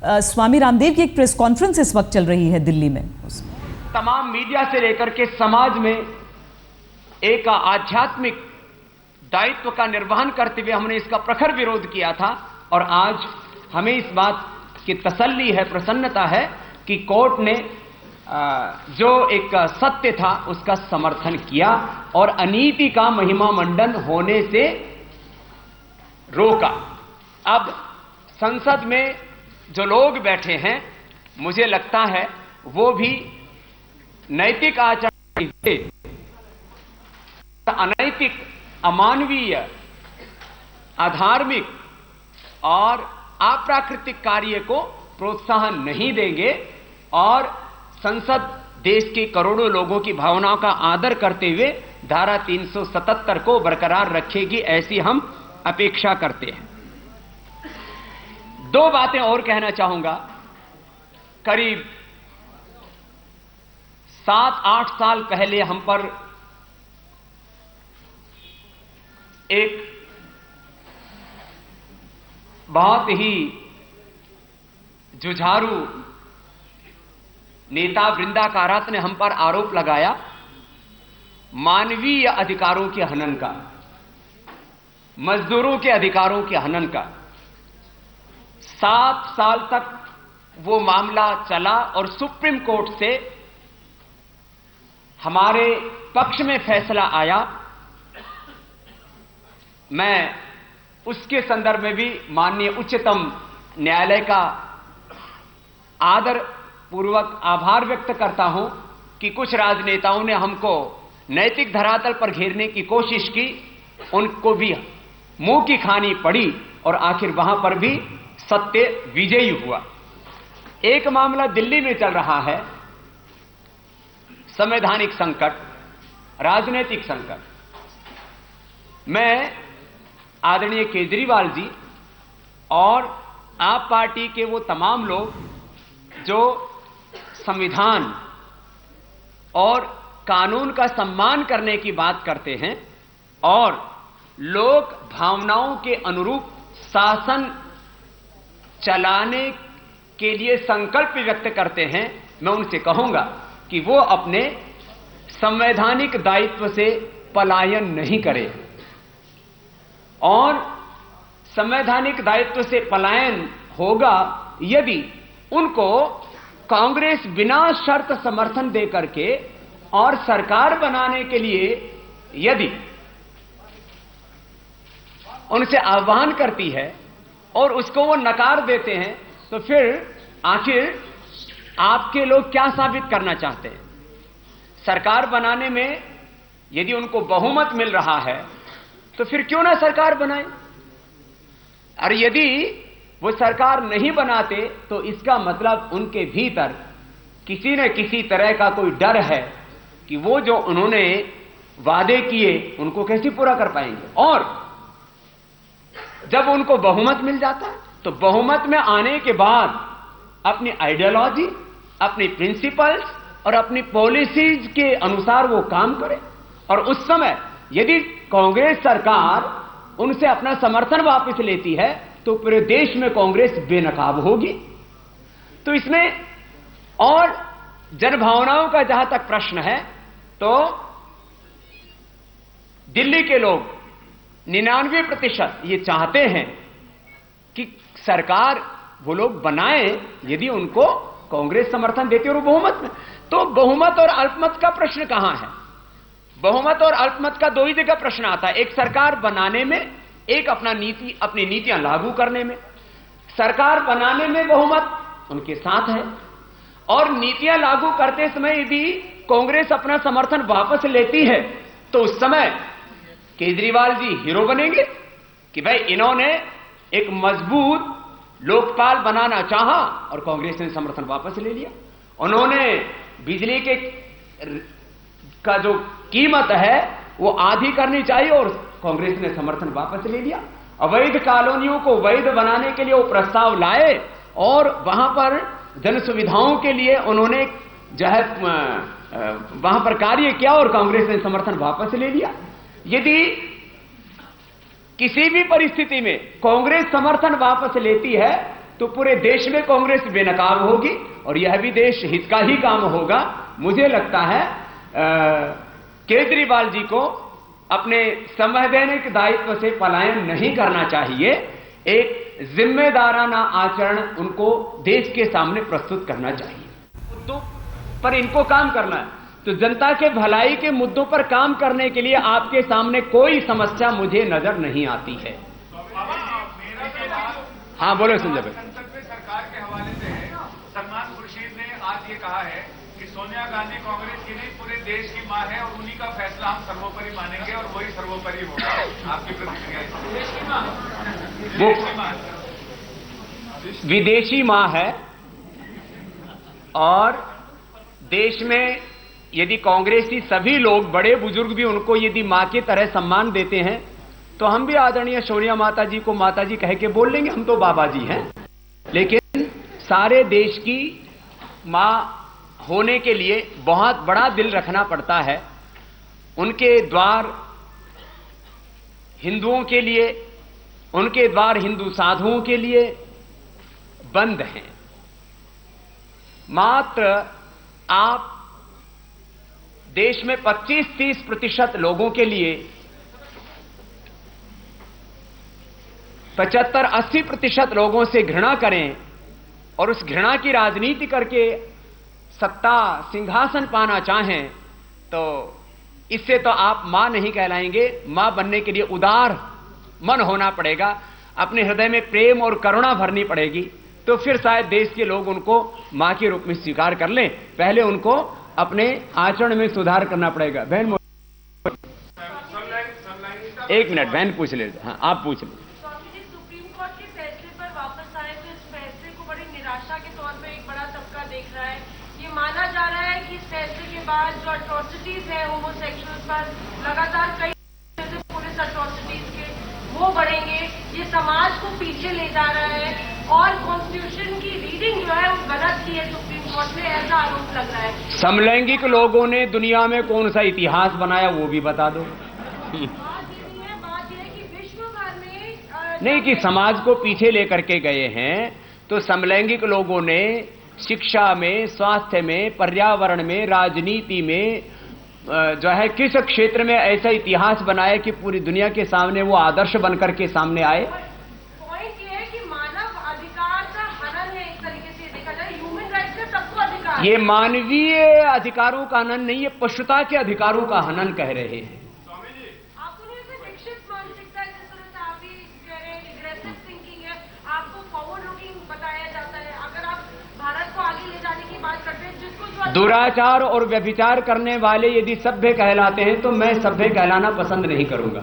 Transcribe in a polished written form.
स्वामी रामदेव की एक press conference इस वक्त चल रही है दिल्ली में। तमाम मीडिया से लेकर के समाज में एक आध्यात्मिक दायित्व का निर्वहन करते हुए हमने इसका प्रखर विरोध किया था और आज हमें इस बात की तसल्ली है, प्रसन्नता है कि कोर्ट ने जो एक सत्य था उसका समर्थन किया और अनीति का महिमा मंडन होने से रोका। अब संसद में जो लोग बैठे हैं, मुझे लगता है वो भी नैतिक आचरण से अनैतिक, अमानवीय, अधार्मिक और अप्राकृतिक कार्य को प्रोत्साहन नहीं देंगे और संसद देश के करोड़ों लोगों की भावनाओं का आदर करते हुए धारा 377 को बरकरार रखेगी, ऐसी हम अपेक्षा करते हैं। दो बातें और कहना चाहूंगा। करीब 7-8 साल पहले हम पर एक बहुत ही जुझारू नेता वृंदा कारात ने हम पर आरोप लगाया मानवीय अधिकारों के हनन का, मजदूरों के अधिकारों के हनन का। 7 साल तक वो मामला चला और सुप्रीम कोर्ट से हमारे पक्ष में फैसला आया। मैं उसके संदर्भ में भी माननीय उच्चतम न्यायालय का आदर पूर्वक आभार व्यक्त करता हूं कि कुछ राजनेताओं ने हमको नैतिक धरातल पर घेरने की कोशिश की, उनको भी मुंह की खानी पड़ी और आखिर वहां पर भी सत्य विजयी हुआ। एक मामला दिल्ली में चल रहा है, संवैधानिक संकट, राजनीतिक संकट। मैं आदरणीय केजरीवाल जी और आप पार्टी के वो तमाम लोग जो संविधान और कानून का सम्मान करने की बात करते हैं और लोक भावनाओं के अनुरूप शासन चलाने के लिए संकल्प व्यक्त करते हैं, मैं उनसे कहूंगा कि वो अपने संवैधानिक दायित्व से पलायन नहीं करें और संवैधानिक दायित्व से पलायन होगा यदि उनको कांग्रेस बिना शर्त समर्थन दे करके और सरकार बनाने के लिए यदि उनसे आह्वान करती है और उसको वो नकार देते हैं, तो फिर आखिर आपके लोग क्या साबित करना चाहते हैं? सरकार बनाने में यदि उनको बहुमत मिल रहा है तो फिर क्यों ना सरकार बनाए? और यदि वो सरकार नहीं बनाते तो इसका मतलब उनके भीतर किसी न किसी तरह का कोई डर है कि वो जो उन्होंने वादे किए उनको कैसे पूरा कर पाएंगे। और जब उनको बहुमत मिल जाता है तो बहुमत में आने के बाद अपनी आइडियोलॉजी, अपनी प्रिंसिपल्स और अपनी पॉलिसीज के अनुसार वो काम करे। और उस समय यदि कांग्रेस सरकार उनसे अपना समर्थन वापस लेती है तो पूरे देश में कांग्रेस बेनकाब होगी। तो इसमें और जनभावनाओं का जहां तक प्रश्न है तो दिल्ली के लोग 99% ये चाहते हैं कि सरकार वो लोग बनाए यदि उनको कांग्रेस समर्थन देती और बहुमत में। तो बहुमत और अल्पमत का प्रश्न कहां है? बहुमत और अल्पमत का दो ही जगह प्रश्न आता है, एक सरकार बनाने में, एक अपनी नीतियां लागू करने में। सरकार बनाने में बहुमत उनके साथ है और नीतियां लागू करते समय यदि कांग्रेस अपना समर्थन वापस लेती है तो उस समय केजरीवाल जी हीरो बनेंगे कि भाई इन्होंने एक मजबूत लोकपाल बनाना चाहा और कांग्रेस ने समर्थन वापस ले लिया। उन्होंने बिजली का जो कीमत है वो आधी करनी चाहिए और कांग्रेस ने समर्थन वापस ले लिया। अवैध कॉलोनियों को वैध बनाने के लिए वो प्रस्ताव लाए और वहां पर जन सुविधाओं के लिए उन्होंने जो है वहां पर कार्य किया और कांग्रेस ने समर्थन वापस ले लिया। यदि किसी भी परिस्थिति में कांग्रेस समर्थन वापस लेती है तो पूरे देश में कांग्रेस बेनकाब होगी और यह भी देश हित का ही काम होगा। मुझे लगता है केजरीवाल जी को अपने संवैधानिक दायित्व से पलायन नहीं करना चाहिए। एक जिम्मेदाराना आचरण उनको देश के सामने प्रस्तुत करना चाहिए। मुद्दों पर इनको काम करना है, तो जनता के भलाई के मुद्दों पर काम करने के लिए आपके सामने कोई समस्या मुझे नजर नहीं आती है। हाँ बोलो संजय भाई। संसद में सरकार के हवाले से है, सलमान खुर्शीद ने आज ये कहा है कि सोनिया गांधी कांग्रेस की नहीं पूरे देश की मां है और उन्हीं का फैसला हम सर्वोपरि मानेंगे और वही सर्वोपरि होगा। आपकी प्रतिक्रिया? देश की मां, देश की मां, विदेशी मां है और देश में यदि कांग्रेसी सभी लोग बड़े बुजुर्ग भी उनको यदि मां की तरह सम्मान देते हैं तो हम भी आदरणीय सोनिया माता जी को माता जी कह के बोल लेंगे, हम तो बाबा जी हैं। लेकिन सारे देश की मां होने के लिए बहुत बड़ा दिल रखना पड़ता है। उनके द्वार हिंदुओं के लिए, उनके द्वार हिंदू साधुओं के लिए बंद हैं। मात्र आप देश में 25-30% लोगों के लिए 75-80% लोगों से घृणा करें और उस घृणा की राजनीति करके सत्ता सिंहासन पाना चाहें तो इससे तो आप मां नहीं कहलाएंगे। मां बनने के लिए उदार मन होना पड़ेगा, अपने हृदय में प्रेम और करुणा भरनी पड़ेगी, तो फिर शायद देश के लोग उनको मां के रूप में स्वीकार कर लें। पहले उनको अपने आचरण में सुधार करना पड़ेगा। बहन एक मिनट, बहन पूछ ले। हाँ आप पूछ लो। स्वामी जी, सुप्रीम कोर्ट के फैसले पर वापस आए तो इस फैसले को बड़ी निराशा के तौर पे एक बड़ा तबका देख रहा है। ये माना जा रहा है कि इस फैसले के बाद जो अट्रॉसिटीज है होमोसेक्सुअल्स पर लगातार कई पुलिस अट्रॉसिटीज के वो बढ़ेंगे। ये समाज को पीछे ले जा रहा है और कॉन्स्टिट्यूशन की रीडिंग जो है वो गलत की है सुप्रीम कोर्ट ने, ऐसा आरोप लग रहा है। समलैंगिक लोगों ने दुनिया में कौन सा इतिहास बनाया वो भी बता दो। बात यह है कि विश्व भर में नहीं कि समाज को पीछे लेकर के गए हैं, तो समलैंगिक लोगों ने शिक्षा में, स्वास्थ्य में, पर्यावरण में, राजनीति में जो है किस क्षेत्र में ऐसा इतिहास बनाया कि पूरी दुनिया के सामने वो आदर्श बनकर के सामने आए। पॉइंट ये है कि मानव अधिकार का हनन है, एक तरीके से देखा जाए ह्यूमन राइट्स का सबको अधिकार। ये मानवीय अधिकारों का हनन नहीं, ये पशुता के अधिकारों का हनन कह रहे हैं। आपको नहीं ऐसे विकसित मानसिकता है, जिस तरह से आप भी कह रहे हैं रिग्रेसिव थिंकिंग है, आपको फॉरवर्ड लुकिंग बताया जाता है। अगर आप भारत को आगे ले जाने की बात करते हैं, जिसको जो दुराचार और व्यभिचार करने वाले यदि सभ्य कहलाते हैं तो मैं सभ्य कहलाना पसंद नहीं करूंगा।